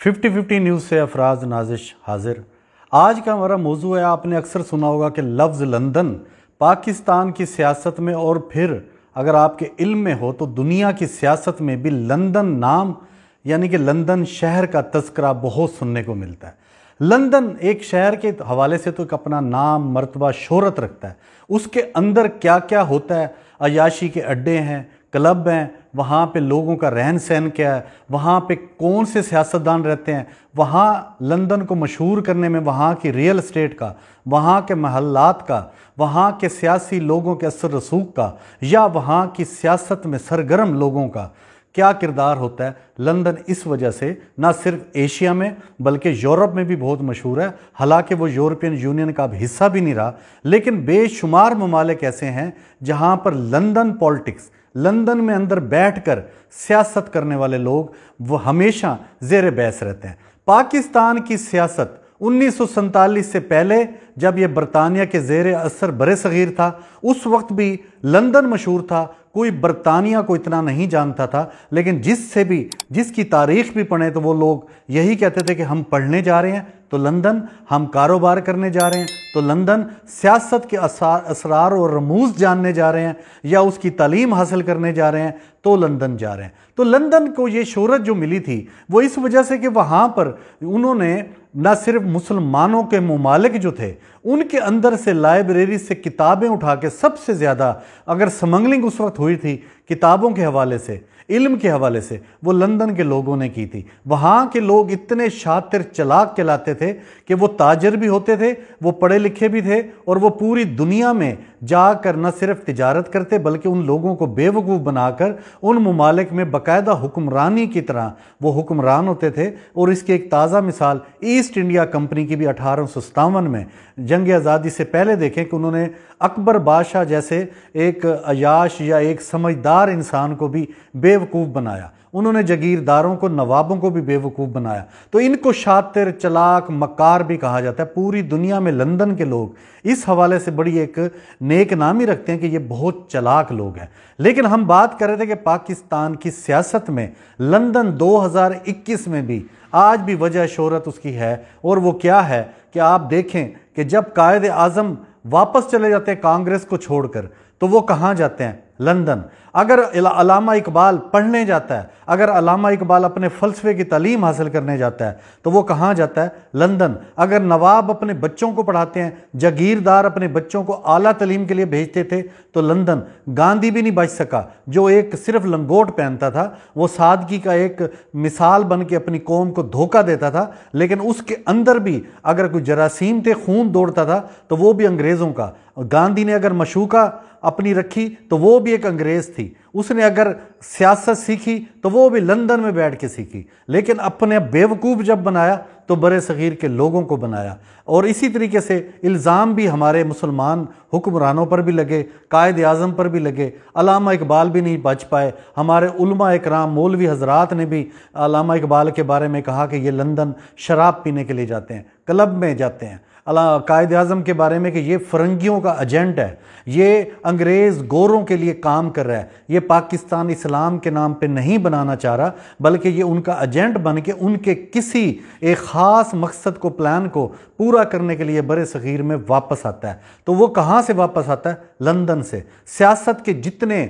50-50 news से अफराज नाजिश हाजिर। आज का हमारा मौजू है, आपने अक्सर सुना होगा कि लफ्ज़ लंदन पाकिस्तान की सियासत में और फिर अगर आपके इल्म में हो तो दुनिया की सियासत में भी लंदन नाम यानी कि लंदन शहर का तज़किरा बहुत सुनने को मिलता है। लंदन एक शहर के हवाले से तो एक अपना नाम, मर्तबा, शोहरत रखता है। उसके अंदर क्या क्या होता है, अयाशी के अड्डे हैं, क्लब हैं, वहाँ पे लोगों का रहन सहन क्या है, वहाँ पे कौन से सियासतदान रहते हैं, वहाँ लंदन को मशहूर करने में वहाँ की रियल एस्टेट का, वहाँ के महल्लात का, वहाँ के सियासी लोगों के असर रसूख का या वहाँ की सियासत में सरगर्म लोगों का क्या किरदार होता है। लंदन इस वजह से ना सिर्फ एशिया में बल्कि यूरोप में भी बहुत मशहूर है। हालांकि वो यूरोपियन यूनियन का अब हिस्सा भी नहीं रहा, लेकिन बेशुमार ममालिक ऐसे हैं जहाँ पर लंदन पॉलिटिक्स, लंदन में अंदर बैठकर सियासत करने वाले लोग वो हमेशा ज़ेर बहस रहते हैं। पाकिस्तान की सियासत 1947 से पहले जब ये बरतानिया के ज़ेर असर बरे सगीर था, उस वक्त भी लंदन मशहूर था। कोई बरतानिया को इतना नहीं जानता था, लेकिन जिसकी तारीख भी पढ़ें तो वो लोग यही कहते थे कि हम पढ़ने जा रहे हैं तो लंदन, हम कारोबार करने जा रहे हैं तो लंदन, सियासत के असरार और रमूज जानने जा रहे हैं या उसकी तालीम हासिल करने जा रहे हैं तो लंदन जा रहे हैं। तो लंदन को ये शोहरत जो मिली थी वो इस वजह से कि वहाँ पर उन्होंने न सिर्फ मुसलमानों के ममालिक जो थे उनके अंदर से लाइब्रेरी से किताबें उठा के, सबसे ज़्यादा अगर स्मगलिंग उस वक्त हुई थी किताबों के हवाले से, इल्म के हवाले से, वो लंदन के लोगों ने की थी। वहाँ के लोग इतने शातिर चलाक कहलाते थे कि वो ताजर भी होते थे, वो पढ़े लिखे भी थे और वो पूरी दुनिया में जाकर न सिर्फ तिजारत करते बल्कि उन लोगों को बेवकूफ़ बनाकर उन ममालिक में बाकायदा हुक्मरानी की तरह वो हुक्मरान होते थे। और इसकी एक ताज़ा मिसाल ईस्ट इंडिया कंपनी की भी 1857 में जंग आज़ादी से पहले देखें कि उन्होंने अकबर बादशाह जैसे एक अयाश या एक समझदार इंसान को भी बेवकूफ़ बनाया। उन्होंने जगीरदारों को, नवाबों को भी बेवकूफ़ बनाया। तो इनको शातिर, चलाक, मक्कार भी कहा जाता है। पूरी दुनिया में लंदन के लोग इस हवाले से बड़ी एक नेक नामी रखते हैं कि ये बहुत चलाक लोग हैं। लेकिन हम बात कर रहे थे कि पाकिस्तान की सियासत में लंदन 2021 में भी आज भी वजह शोहरत उसकी है, और वो क्या है कि आप देखें कि जब कायद आज़म वापस चले जाते हैं कांग्रेस को छोड़कर तो वो कहाँ जाते हैं? लंदन। अगर अल्लामा इकबाल पढ़ने जाता है, अगर अल्लामा इकबाल अपने फ़लसफ़े की तालीम हासिल करने जाता है तो वो कहाँ जाता है? लंदन। अगर नवाब अपने बच्चों को पढ़ाते हैं, जागीरदार अपने बच्चों को आला तालीम के लिए भेजते थे तो लंदन। गांधी भी नहीं बच सका, जो एक सिर्फ लंगोट पहनता था, वो सादगी का एक मिसाल बन के अपनी कौम को धोखा देता था, लेकिन उसके अंदर भी अगर कोई जरासीम थे, खून दौड़ता था तो वो भी अंग्रेज़ों का। गांधी ने अगर मशूका अपनी रखी तो वो भी एक अंग्रेज़ थी। उसने अगर सियासत सीखी तो वो भी लंदन में बैठ के सीखी, लेकिन अपने बेवकूफ़ जब बनाया तो बरे सगीर के लोगों को बनाया। और इसी तरीके से इल्ज़ाम भी हमारे मुसलमान हुक्मरानों पर भी लगे, कायद आज़म पर भी लगे। अल्लामा इकबाल भी नहीं बच पाए। हमारे उलमा इकराम, मौलवी हजरात ने भी अल्लामा इकबाल के बारे में कहा कि ये लंदन शराब पीने के लिए जाते हैं, क्लब में जाते हैं। कायद आज़म के बारे में कि ये फ़रंगियों का एजेंट है, ये अंग्रेज़ गोरों के लिए काम कर रहा है, ये पाकिस्तान इस्लाम के नाम पे नहीं बनाना चाह रहा, बल्कि ये उनका एजेंट बन के उनके किसी एक ख़ास मकसद को, प्लान को पूरा करने के लिए बरे सग़ीर में वापस आता है। तो वो कहाँ से वापस आता है? लंदन से। सियासत के जितने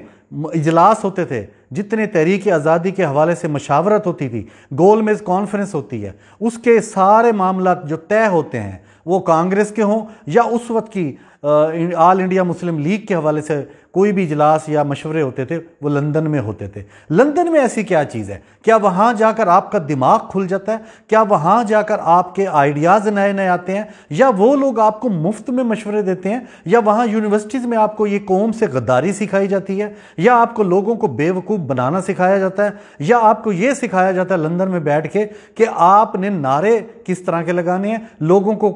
इजलास होते थे, जितने तहरीक आज़ादी के हवाले से मशावरत होती थी, गोल मेज़ कॉन्फ्रेंस होती है, उसके सारे मामला जो तय होते हैं वो कांग्रेस के हों या उस वक्त की ऑल इंडिया मुस्लिम लीग के हवाले से कोई भी इजलास या मशवरे होते थे वो लंदन में होते थे। लंदन में ऐसी क्या चीज़ है? क्या वहाँ जाकर आपका दिमाग खुल जाता है? क्या वहाँ जाकर आपके आइडियाज़ नए नए आते हैं? या वो लोग आपको मुफ्त में मशवरे देते हैं? या वहाँ यूनिवर्सिटीज़ में आपको ये कौम से गद्दारी सिखाई जाती है? या आपको लोगों को बेवकूफ़ बनाना सिखाया जाता है? या आपको ये सिखाया जाता है लंदन में बैठ के कि आपने नारे किस तरह के लगाने हैं, लोगों को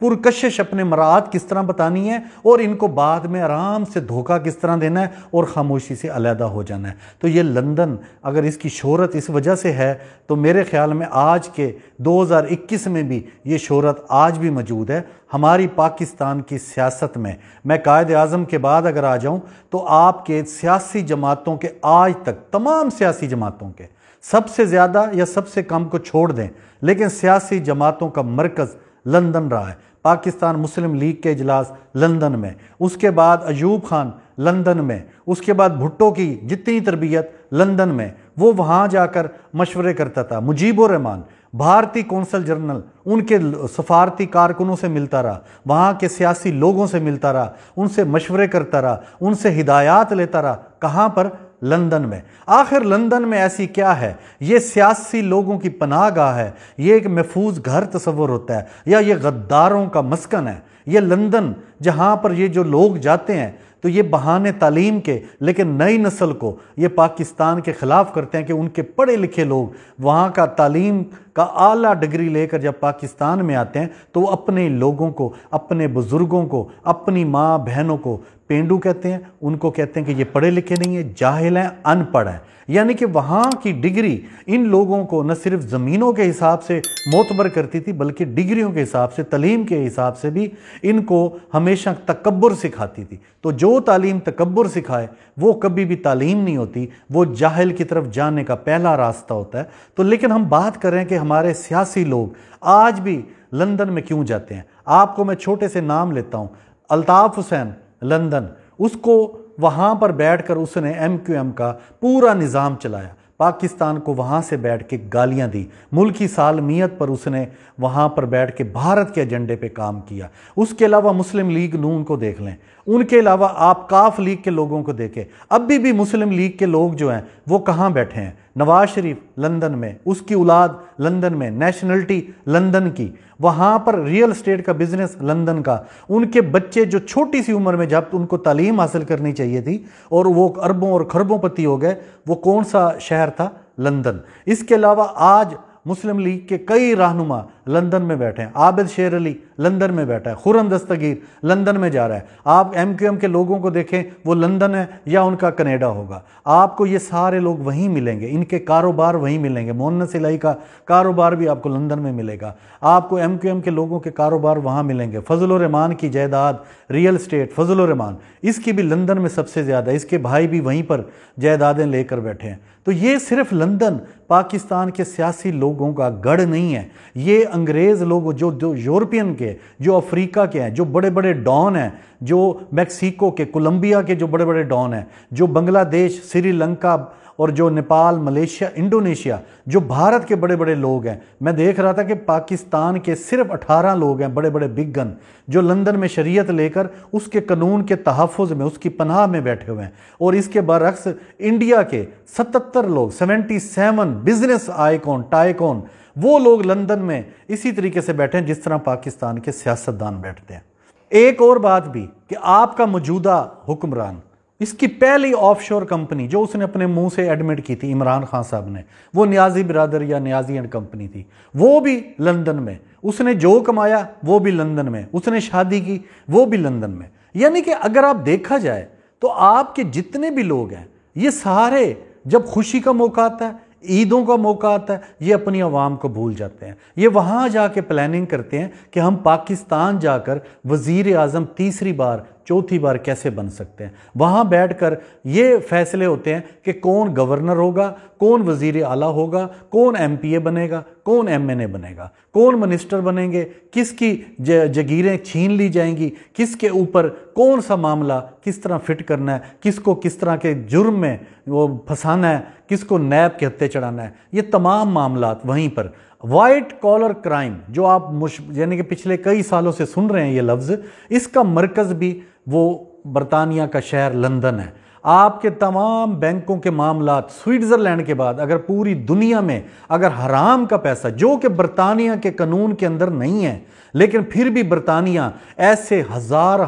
पुरकशिश अपने मराद किस तरह बतानी है और इनको बाद में आराम से धोखा किस तरह देना है और खामोशी से अलहदा हो जाना है। तो ये लंदन अगर इसकी शोहरत इस वजह से है तो मेरे ख्याल में आज के 2021 में भी ये शोहरत आज भी मौजूद है हमारी पाकिस्तान की सियासत में। मैं कायद आज़म के बाद अगर आ जाऊं तो आपके सियासी जमातों के आज तक तमाम सियासी जमातों के सबसे ज़्यादा या सबसे कम को छोड़ दें, लेकिन सियासी जमातों का मरकज़ लंदन रहा है। पाकिस्तान मुस्लिम लीग के इजलास लंदन में, उसके बाद अयूब खान लंदन में, उसके बाद भुट्टो की जितनी तरबियत लंदन में, वो वहाँ जाकर मशवरे करता था। मुजीबुर रहमान भारतीय कौंसल जनरल उनके सफारती कारकुनों से मिलता रहा, वहाँ के सियासी लोगों से मिलता रहा, उनसे मशवरे करता रहा, उनसे हिदायत लेता रहा। कहाँ पर? लंदन में। आखिर लंदन में ऐसी क्या है? ये सियासी लोगों की पनाहगाह है, ये एक महफूज घर तस्वर होता है या ये गद्दारों का मस्कन है? ये लंदन जहाँ पर ये जो लोग जाते हैं तो ये बहाने तालीम के, लेकिन नई नस्ल को ये पाकिस्तान के ख़िलाफ़ करते हैं कि उनके पढ़े लिखे लोग वहाँ का तालीम का आला डिग्री लेकर जब पाकिस्तान में आते हैं तो वो अपने लोगों को, अपने बुज़ुर्गों को, अपनी माँ बहनों को पेंडू कहते हैं, उनको कहते हैं कि ये पढ़े लिखे नहीं है, जाहिल हैं, अनपढ़ हैं। यानी कि वहाँ की डिग्री इन लोगों को न सिर्फ ज़मीनों के हिसाब से मोतबर करती थी बल्कि डिग्रियों के हिसाब से, तलीम के हिसाब से भी इनको हमेशा तकब्बुर सिखाती थी। तो जो तालीम तकब्बुर सिखाए वो कभी भी तालीम नहीं होती, वो जाहिल की तरफ जाने का पहला रास्ता होता है। तो लेकिन हम बात करें कि हमारे सियासी लोग आज भी लंदन में क्यों जाते हैं। आपको मैं छोटे से नाम लेता हूँ, अल्ताफ़ हुसैन लंदन, उसको वहाँ पर बैठकर उसने MQM का पूरा निज़ाम चलाया, पाकिस्तान को वहाँ से बैठ के गालियाँ दी, मुल्की सालमियत पर उसने वहाँ पर बैठ के भारत के एजेंडे पे काम किया। उसके अलावा मुस्लिम लीग नून को देख लें, उनके अलावा आप काफ लीग के लोगों को देखें, अभी भी मुस्लिम लीग के लोग जो हैं वो कहाँ बैठे हैं? नवाज शरीफ लंदन में, उसकी औलाद लंदन में, नेशनलिटी लंदन की, वहाँ पर रियल एस्टेट का बिजनेस लंदन का, उनके बच्चे जो छोटी सी उम्र में जब उनको तालीम हासिल करनी चाहिए थी और वो अरबों और खरबों पति हो गए, वो कौन सा शहर था? लंदन। इसके अलावा आज मुस्लिम लीग के कई रहनुमा लंदन में बैठे हैं, आबिद शेर अली लंदन में बैठा है, खुर्रम दस्तगीर लंदन में जा रहा है। आप MQM के लोगों को देखें, वो लंदन है या उनका कनाडा होगा, आपको ये सारे लोग वहीं मिलेंगे, इनके कारोबार वहीं मिलेंगे। मोहन्नस इलाही का कारोबार भी आपको लंदन में मिलेगा, आपको MQM के लोगों के कारोबार वहाँ मिलेंगे। फजलुर रहमान की जायदाद रियल एस्टेट, फजलुर रहमान इसकी भी लंदन में सबसे ज़्यादा, इसके भाई भी वहीं पर जायदादें लेकर बैठे हैं। तो ये सिर्फ लंदन पाकिस्तान के सियासी लोगों का गढ़ नहीं है, ये अंग्रेज़ लोग जो यूरोपियन के, जो अफ्रीका के हैं, जो बड़े बड़े डॉन हैं, जो मैक्सिको के, कोलंबिया के जो बड़े बड़े डॉन हैं, जो बांग्लादेश, श्रीलंका और जो नेपाल, मलेशिया, इंडोनेशिया, जो भारत के बड़े बड़े लोग हैं। मैं देख रहा था कि पाकिस्तान के सिर्फ 18 लोग हैं बड़े बड़े बिग गन जो लंदन में शरीयत लेकर उसके कानून के तहफ़्फ़ुज़ में, उसकी पनाह में बैठे हुए हैं। और इसके बरअक्स इंडिया के 77 लोग, 77 बिजनेस आइकॉन, टाइकॉन, वो लोग लंदन में इसी तरीके से बैठे हैं जिस तरह पाकिस्तान के सियासतदान बैठते हैं। एक और बात भी कि आपका मौजूदा हुक्मरान, इसकी पहली ऑफशोर कंपनी जो उसने अपने मुंह से एडमिट की थी इमरान खान साहब ने, वो नियाजी बिरादर या नियाजी एंड कंपनी थी, वो भी लंदन में। उसने जो कमाया वो भी लंदन में, उसने शादी की वो भी लंदन में। यानी कि अगर आप देखा जाए तो आपके जितने भी लोग हैं ये सारे जब खुशी का मौका आता है, ईदों का मौका आता है, ये अपनी आवाम को भूल जाते हैं। ये वहाँ जाके प्लानिंग करते हैं कि हम पाकिस्तान जाकर वज़ीर आज़म तीसरी बार, चौथी बार कैसे बन सकते हैं। वहाँ बैठकर ये फैसले होते हैं कि कौन गवर्नर होगा, कौन वज़ीर आला होगा, कौन MPA बनेगा, कौन MNA बनेगा, कौन मिनिस्टर बनेंगे, किसकी जगीरें छीन ली जाएंगी, किसके ऊपर कौन सा मामला किस तरह फिट करना है, किसको किस तरह के जुर्म में वो फंसाना है, किसको नैब के हत्थे चढ़ाना है। ये तमाम मामलात वहीं पर वाइट कॉलर क्राइम जो आप यानी कि पिछले कई सालों से सुन रहे हैं ये लफ्ज़, इसका मरकज़ भी वो बरतानिया का शहर लंदन है। आपके तमाम बैंकों के मामलात स्विट्ज़रलैंड के बाद अगर पूरी दुनिया में अगर हराम का पैसा जो कि बरतानिया के कानून के अंदर नहीं है, लेकिन फिर भी बरतानिया ऐसे हज़ार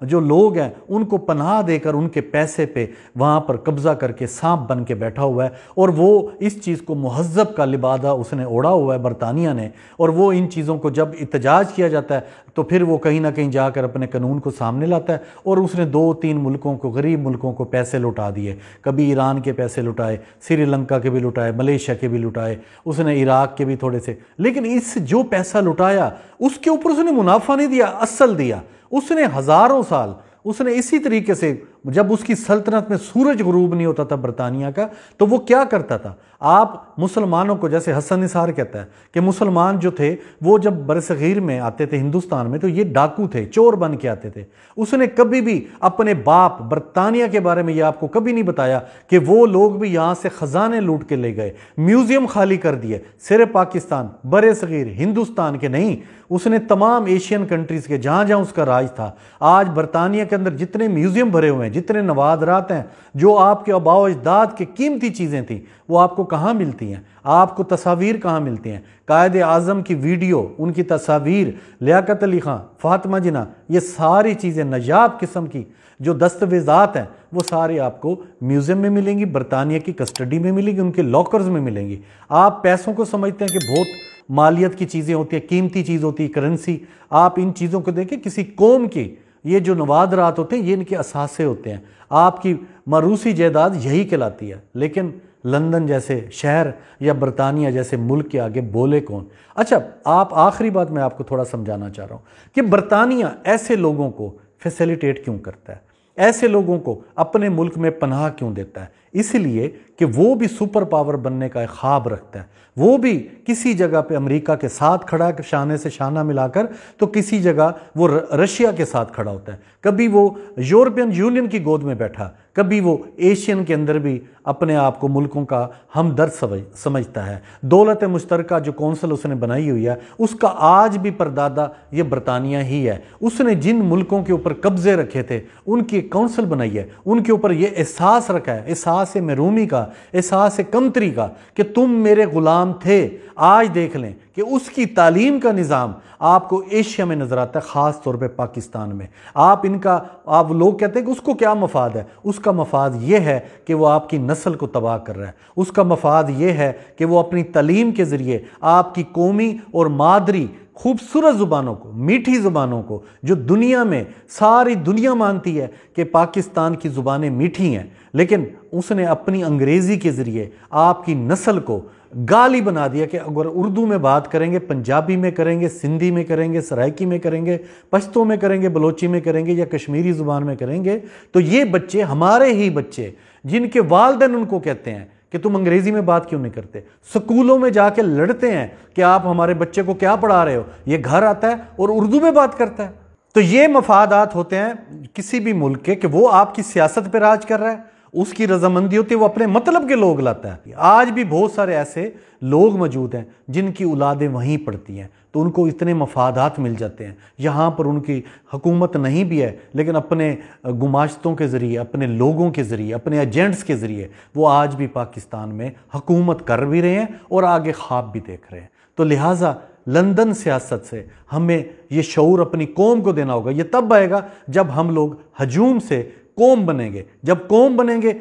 जो लोग हैं उनको पनाह देकर उनके पैसे पे वहाँ पर कब्जा करके सांप बन के बैठा हुआ है। और वो इस चीज़ को मुहज़्ज़ब का लिबादा उसने ओढ़ा हुआ है बरतानिया ने। और वो इन चीज़ों को जब इत्तेजाज किया जाता है तो फिर वो कहीं ना कहीं जाकर अपने कानून को सामने लाता है। और उसने 2-3 मुल्कों को, गरीब मुल्कों को पैसे लुटा दिए। कभी ईरान के पैसे लुटाए, श्रीलंका के भी लुटाए, मलेशिया के भी लुटाए, उसने इराक के भी थोड़े से। लेकिन इस जो पैसा लुटाया उसके ऊपर उसने मुनाफा नहीं दिया, असल दिया। उसने हज़ारों साल उसने इसी तरीके से, जब उसकी सल्तनत में सूरज गुरूब नहीं होता था बरतानिया का, तो वो क्या करता था, आप मुसलमानों को, जैसे हसन निसार कहता है कि मुसलमान जो थे वो जब बरसगीर में आते थे हिंदुस्तान में तो ये डाकू थे, चोर बन के आते थे। उसने कभी भी अपने बाप बरतानिया के बारे में ये आपको कभी नहीं बताया कि वो लोग भी यहाँ से खजाने लूट के ले गए, म्यूजियम खाली कर दिए, सिर्फ पाकिस्तान, बरसगीर हिंदुस्तान के नहीं, उसने तमाम एशियन कंट्रीज के जहाँ जहाँ उसका राज था। आज बरतानिया के अंदर जितने म्यूजियम भरे हुए हैं, जितने नवादरात हैं, जो आपके आबाओ अजदाद की कीमती चीज़ें थी वो आपको कहाँ मिलती हैं, आपको तस्वीर कहाँ मिलती हैं। कायदे आज़म की वीडियो, उनकी तस्वीर, लियाकत अली ख़ान, फातिमा जिन्ना, ये सारी चीज़ें नयाब किस्म की जो दस्तावेज़ात हैं वो सारे आपको म्यूज़ियम में मिलेंगी, बरतानिया की कस्टडी में मिलेंगी, उनके लॉकर्स में मिलेंगी। आप पैसों को समझते हैं कि बहुत मालियत की चीज़ें होती है, कीमती चीज़ होती है, करेंसी। आप इन चीज़ों को देखें, किसी कौम की ये जो नवादरात होते हैं ये इनके असासे होते हैं। आपकी मरूसी जायदाद यही कहलाती है। लेकिन लंदन जैसे शहर या बरतानिया जैसे मुल्क के आगे बोले कौन। अच्छा, आप आखिरी बात मैं आपको थोड़ा समझाना चाह रहा हूँ कि बरतानिया ऐसे लोगों को फैसिलिटेट क्यों करता है, ऐसे लोगों को अपने मुल्क में पनाह क्यों देता है। इसलिए कि वो भी सुपर पावर बनने का एक ख्वाब रखता है। वो भी किसी जगह पे अमेरिका के साथ खड़ा शाने से शाना मिलाकर, तो किसी जगह वो रशिया के साथ खड़ा होता है। कभी वो यूरोपियन यूनियन की गोद में बैठा, कभी वो एशियन के अंदर भी अपने आप को मुल्कों का हमदर्द समझता है। दौलत मुश्तरका जो कौंसिल उसने बनाई हुई है उसका आज भी परदादा ये बरतानिया ही है। उसने जिन मुल्कों के ऊपर कब्जे रखे थे उनकी कौंसिल बनाई है, उनके ऊपर ये एहसास रखा है, एहसास महरूमी का, एहसास कमतरी का, कि तुम मेरे गुलाम थे। आज देख लें कि उसकी तालीम का निज़ाम आपको एशिया में नजर आता है, ख़ास तौर पे पाकिस्तान में। आप लोग कहते हैं कि उसको क्या मफाद है, उसका मफाद ये है कि वो आपकी नस्ल को तबाह कर रहा है। उसका मफाद ये है कि वो अपनी तालीम के ज़रिए आपकी कौमी और मादरी खूबसूरत ज़ुबानों को, मीठी ज़ुबानों को, जो दुनिया में सारी दुनिया मानती है कि पाकिस्तान की ज़ुबानें मीठी हैं, लेकिन उसने अपनी अंग्रेज़ी के ज़रिए आपकी नस्ल को गाली बना दिया कि अगर उर्दू में बात करेंगे, पंजाबी में करेंगे, सिंधी में करेंगे, सराइकी में करेंगे, पश्तो में करेंगे, बलोची में करेंगे या कश्मीरी ज़ुबान में करेंगे, तो ये बच्चे, हमारे ही बच्चे, जिनके वालिदैन उनको कहते हैं कि तुम अंग्रेजी में बात क्यों नहीं करते, स्कूलों में जाके लड़ते हैं कि आप हमारे बच्चे को क्या पढ़ा रहे हो, ये घर आता है और उर्दू में बात करता है। तो ये मफादात होते हैं किसी भी मुल्क के कि वो आपकी सियासत पे राज कर रहा है, उसकी रजामंदी होती है, वो अपने मतलब के लोग लाता है। आज भी बहुत सारे ऐसे लोग मौजूद हैं जिनकी औलादें वहीं पढ़ती हैं, तो उनको इतने मफादात मिल जाते हैं। यहाँ पर उनकी हुकूमत नहीं भी है, लेकिन अपने गुमाश्तों के ज़रिए, अपने लोगों के ज़रिए, अपने एजेंट्स के ज़रिए वो आज भी पाकिस्तान में हुकूमत कर भी रहे हैं और आगे ख्वाब भी देख रहे हैं। तो लिहाजा लंदन सियासत से हमें ये शऊर अपनी कौम को देना होगा। ये तब आएगा जब हम लोग हजूम से कौम बनेंगे। जब कौम बनेंगे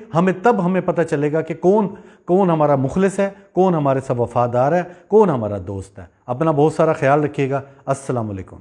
तब हमें पता चलेगा कि कौन हमारा मुखलिस है, कौन हमारे सब वफादार है, कौन हमारा दोस्त है। अपना बहुत सारा ख्याल रखिएगा। अस्सलाम वालेकुम।